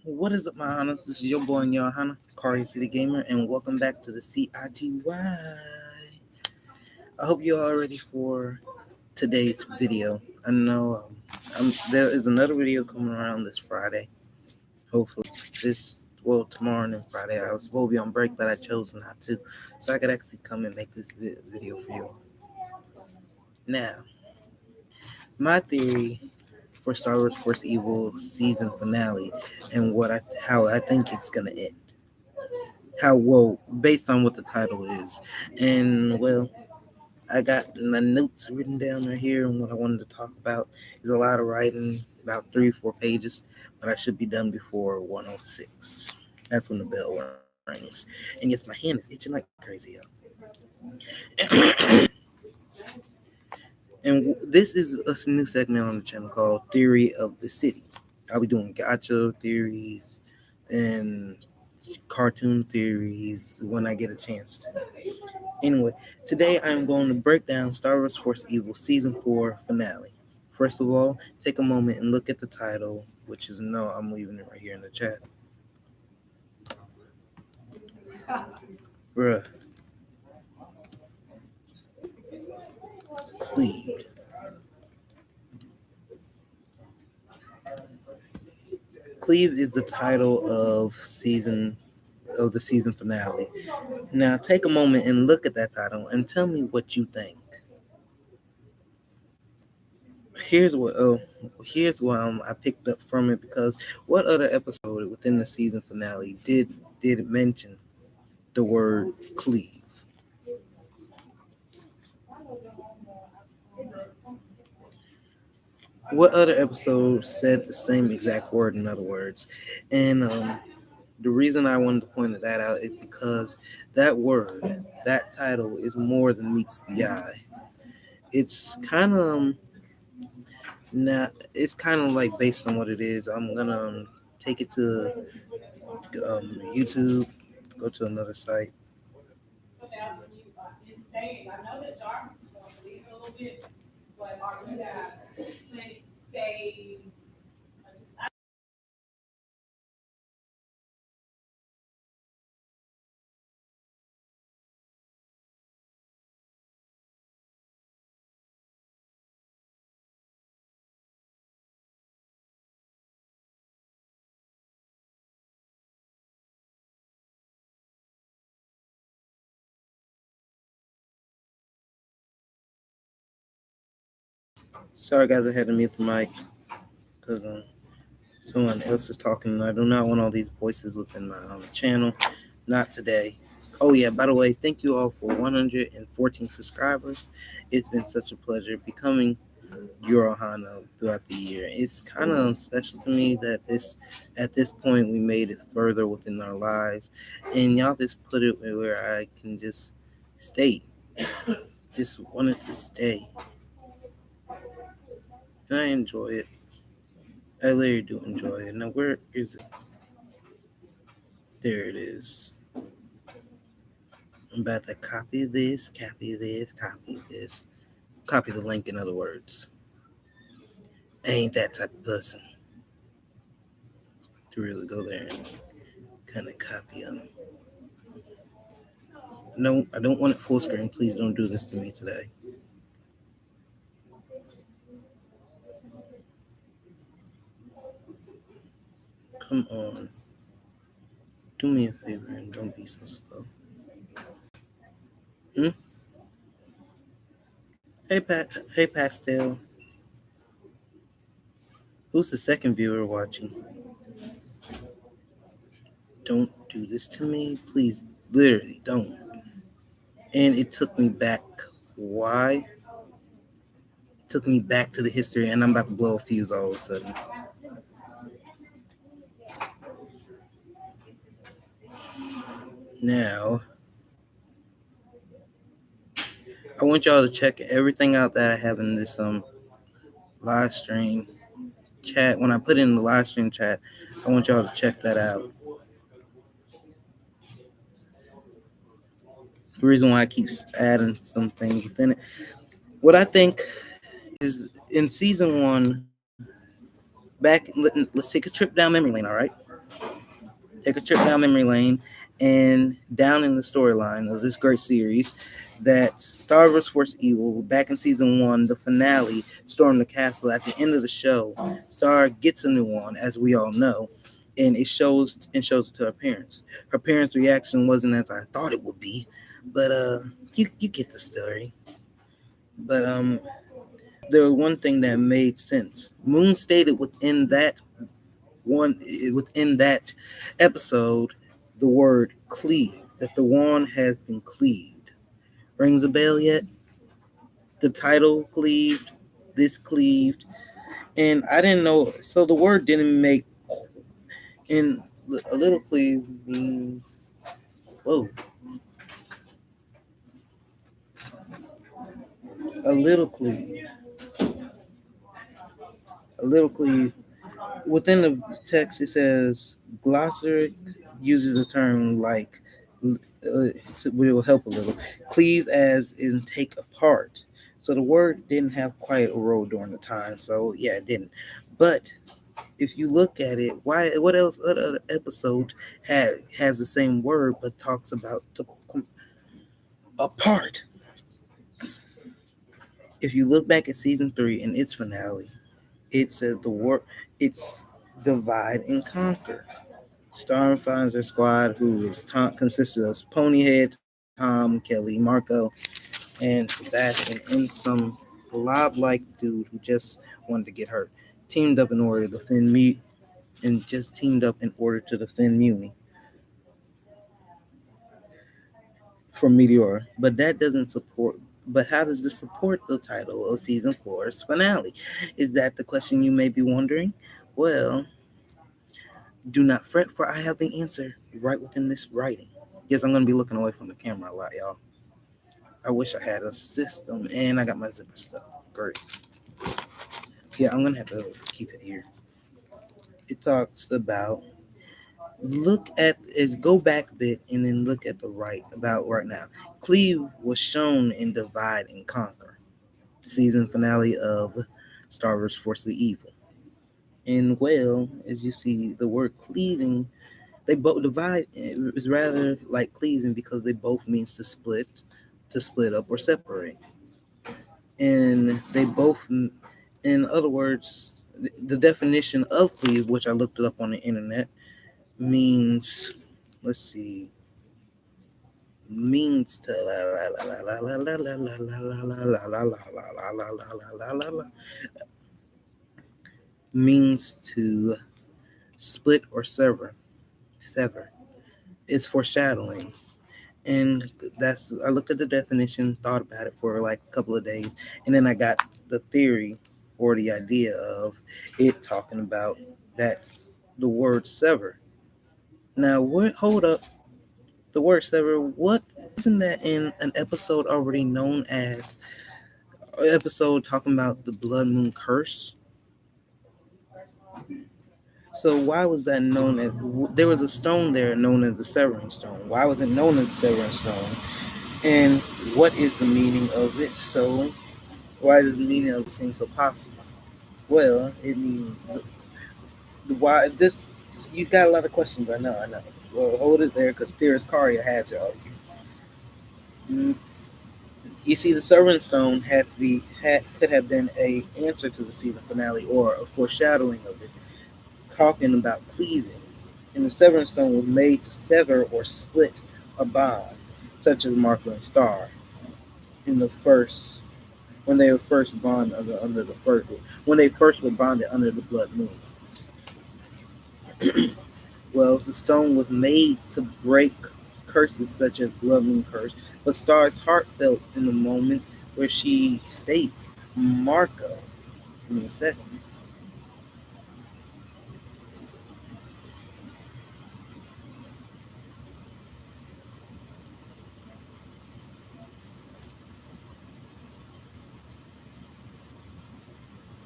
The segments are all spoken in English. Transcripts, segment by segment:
What is up, my ohanas? This is your boy Yáll, CarioCityGamer, and welcome back to the C-I-T-Yyyyy. I hope you're all ready for today's video. I know there is another video coming around this Friday. Hopefully, tomorrow and then Friday. I was supposed to be on break, but I chose not to, so I could actually come and make this video for you all. Now, my theory for Star Wars Force Evil season finale and how I think it's gonna end. Based on what the title is. And I got my notes written down right here, and what I wanted to talk about is a lot of writing, about 3-4 pages, but I should be done before 106. That's when the bell rings. And yes, my hand is itching like crazy, y'all. And this is a new segment on the channel called Theory of the City. I'll be doing gacha theories and cartoon theories when I get a chance to. Anyway, today I'm going to break down Star Wars Force Evil Season 4 finale. First of all, take a moment and look at the title, which is no, I'm leaving it right here in the chat. Bruh. Cleave. Cleave is the title of the season finale. Now take a moment and look at that title and tell me what you think. Here's what I picked up from it, because what other episode within the season finale did it mention the word cleave? What other episode said the same exact word, in other words? And the reason I wanted to point that out is because that word, that title, is more than meets the eye. It's kind of it's kind of like, based on what it is, I'm gonna take it to YouTube, go to another site. Sorry, guys, I had to mute the mic because someone else is talking, and I do not want all these voices within my channel. Not today. Oh yeah, by the way, thank you all for 114 subscribers. It's been such a pleasure becoming your ohana throughout the year. It's kind of special to me that at this point we made it further within our lives, and y'all just put it where I can just stay. Just wanted to stay, and I enjoy it. I really do enjoy it. Now, where is it? There it is. I'm about to copy this, copy this, copy this. Copy the link, in other words. I ain't that type of person to really go there and kind of copy them. No, I don't want it full screen. Please don't do this to me today. Come on. Do me a favor and don't be so slow. Hey, Pastel. Who's the second viewer watching? Don't do this to me. Please, literally, don't. And it took me back. Why? It took me back to the history, and I'm about to blow a fuse all of a sudden. Now, I want y'all to check everything out that I have in this live stream chat. When I put in the live stream chat, I want y'all to check that out. The reason why I keep adding some things within it. What I think is, in season 1, let's take a trip down memory lane, all right? take a trip down memory lane and down in the storyline of this great series that Star vs. Force Evil, back in season 1, the finale, Storm the Castle. At the end of the show, Star gets a new one, as we all know, and shows it to her parents. Her parents' reaction wasn't as I thought it would be, but you get the story. But there was one thing that made sense. Moon stated within that episode the word cleave, that the wand has been cleaved. Rings a bell yet? The title cleaved, this cleaved, and I didn't know. So the word didn't make. In a little cleave means whoa. A little cleave. A little cleave. Within the text, it says glossary uses a term like will help a little. Cleave as in take apart. So the word didn't have quite a role during the time. So yeah, it didn't. But if you look at it, why? What else? What other episode has the same word but talks about the apart? If you look back at season 3 and its finale, it said the word. It's divide and conquer. Star finds her squad, who is consisted of Ponyhead, Tom, Kelly, Marco, and Sebastian, and some blob-like dude who just wanted to get hurt. Teamed up in order to defend me, and just teamed up in order to defend Muni from Meteor. But that doesn't support. But how does this support the title of season 4's finale? Is that the question you may be wondering? Well, do not fret, for I have the answer right within this writing. Yes, I'm going to be looking away from the camera a lot, y'all. I wish I had a system, and I got my zipper stuck. Great. Yeah, I'm going to have to keep it here. It talks about, go back a bit and then look at the right now. Cleve was shown in Divide and Conquer, season finale of Star Wars Force of Evil. And well, as you see, the word cleaving, they both divide is rather like cleaving because they both means to split up or separate. And they both, in other words, the definition of cleave, which I looked it up on the internet, means, let's see, means to means to split or sever. It's foreshadowing. And I looked at the definition, thought about it for like a couple of days, and then I got the theory or the idea of it talking about that the word sever. Now, hold up, the word sever. What isn't that in an episode already known as an episode talking about the blood moon curse? So why was that known as? There was a stone there known as the severing stone. Why was it known as the severing stone? And what is the meaning of it? So why does the meaning of it seem so possible? Well, it means why this. You got a lot of questions. I know. Well, hold it there, because theorist Cario has y'all. You see, the Severing Stone could have been a answer to the season finale or a foreshadowing of it, talking about cleaving. And the Severing Stone was made to sever or split a bond, such as Marco and Star in the first when they were first bonded under the first when they first were bonded under the blood moon. Well, the stone was made to break curses such as blood moon curse, but Star's heart felt in the moment where she states, Marco. Give me a second.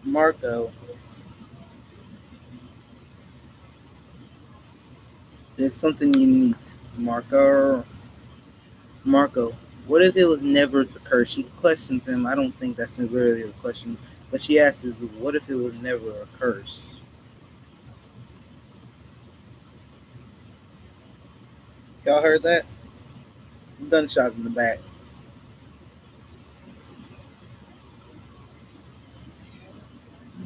Marco. There's something unique. Marco. What if it was never the curse? She questions him. I don't think that's really the question. But she asks, what if it was never a curse? Y'all heard that? Gunshot in the back.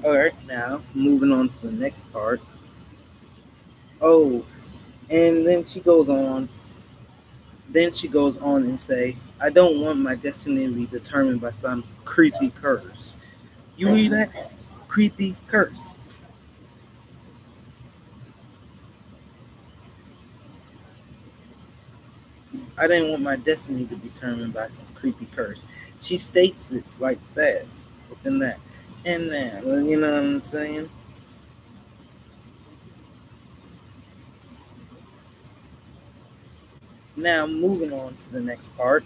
Alright, now moving on to the next part. Oh, and then she goes on. Then she goes on and say, I don't want my destiny to be determined by some creepy curse. You read that? Creepy curse. I didn't want my destiny to be determined by some creepy curse. She states it like that, within that. And that, you know what I'm saying? Now, moving on to the next part.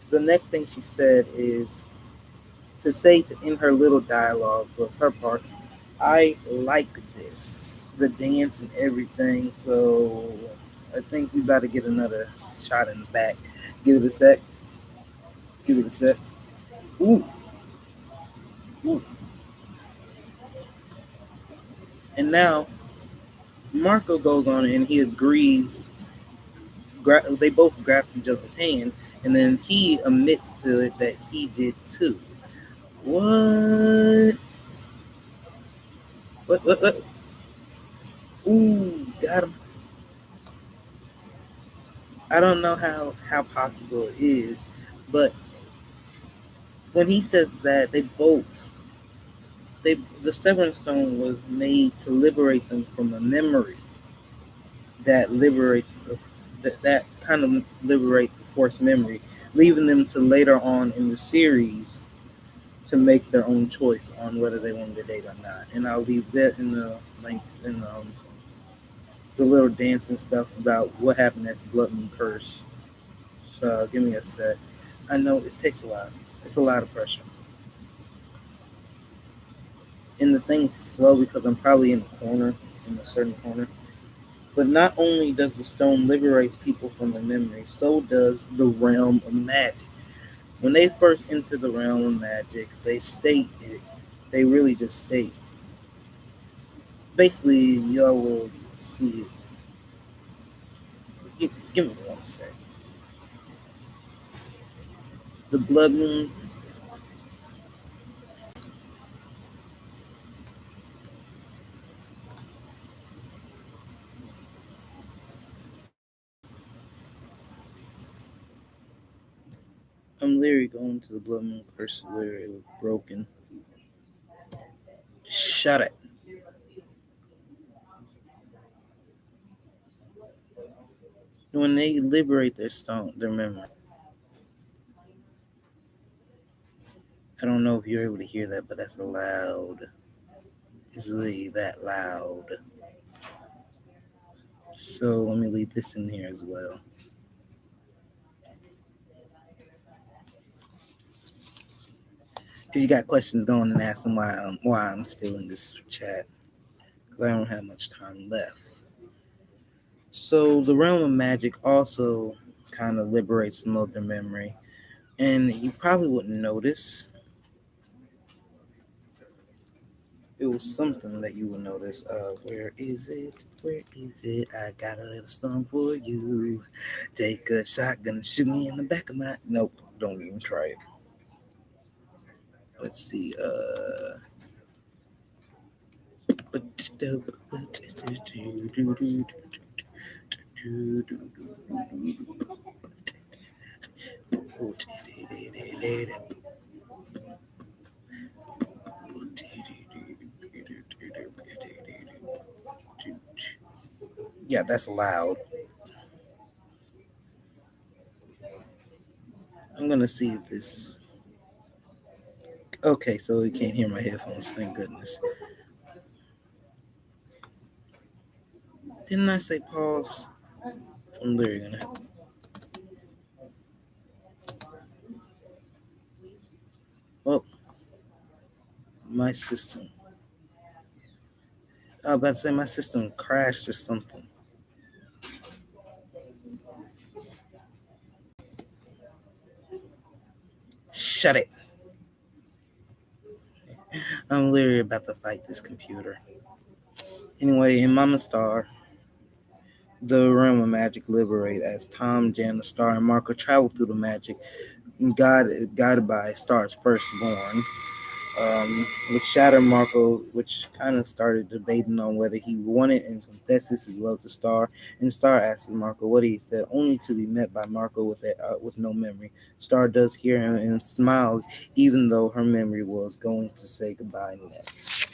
The next thing she said is to say in her little dialogue was her part. I like this, the dance and everything. So I think we about to get another shot in the back. Give it a sec. Give it a sec. Ooh, ooh. And now Marco goes on and he agrees. They both grasp each other's hand, and then he admits to it that he did too. What? What? Ooh, got him. I don't know how possible it is, but when he said that the Severing Stone was made to liberate them from a memory that liberates that kind of liberate the forced memory, leaving them to later on in the series to make their own choice on whether they want to date or not. And I'll leave that in the link in the little dance and stuff about what happened at the Blood Moon Curse. So give me a sec. I know it takes a lot. It's a lot of pressure. And the thing is slow because I'm probably in a corner, in a certain corner. But not only does the stone liberate people from the memory, so does the realm of magic. When they first enter the realm of magic, they state it. They really just state. Basically, y'all will see it. Give me one sec. The blood moon. I'm literally going to the blood moon curse where it was broken. Shut it. When they liberate their stone, their memory. I don't know if you're able to hear that, but that's loud. It's really that loud. So let me leave this in here as well. If you got questions, go on and ask them why I'm still in this chat, because I don't have much time left. So the realm of magic also kind of liberates some of their memory, and you probably wouldn't notice. It was something that you would notice. Where is it? Where is it? I got a little stone for you. Take a shotgun, shoot me in the back of my. Nope, don't even try it. Let's see. Yeah, that's loud. I'm gonna see if this. Okay, so you can't hear my headphones. Thank goodness. Didn't I say pause? I'm literally gonna. Oh, my system. I was about to say my system crashed or something. Shut it. I'm literally about to fight this computer. Anyway, in Mama Star, the realm of magic liberate as Tom, Jan, the Star, and Marco travel through the magic, guided by Star's firstborn. With Shatter, Marco, which kind of started debating on whether he wanted and confesses his love to Star, and Star asks Marco what he said, only to be met by Marco with no memory. Star does hear him and smiles, even though her memory was going to say goodbye next.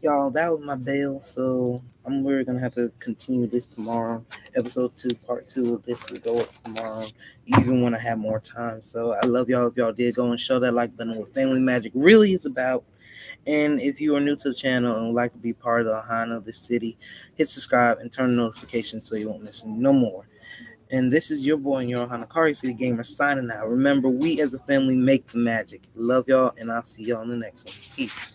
Y'all, that was my bail, so we're gonna have to continue this tomorrow. Episode 2, part 2 of this will go up tomorrow, even when I have more time. So I love y'all. If y'all did, go and show that like button, what family magic really is about. And if you are new to the channel and would like to be part of the Ohana of the city, hit subscribe and turn the notifications so you won't miss no more. And this is your boy and your Ohana, CarioCityGamer, signing out. Remember, we as a family make the magic. Love y'all, and I'll see y'all in the next one. Peace.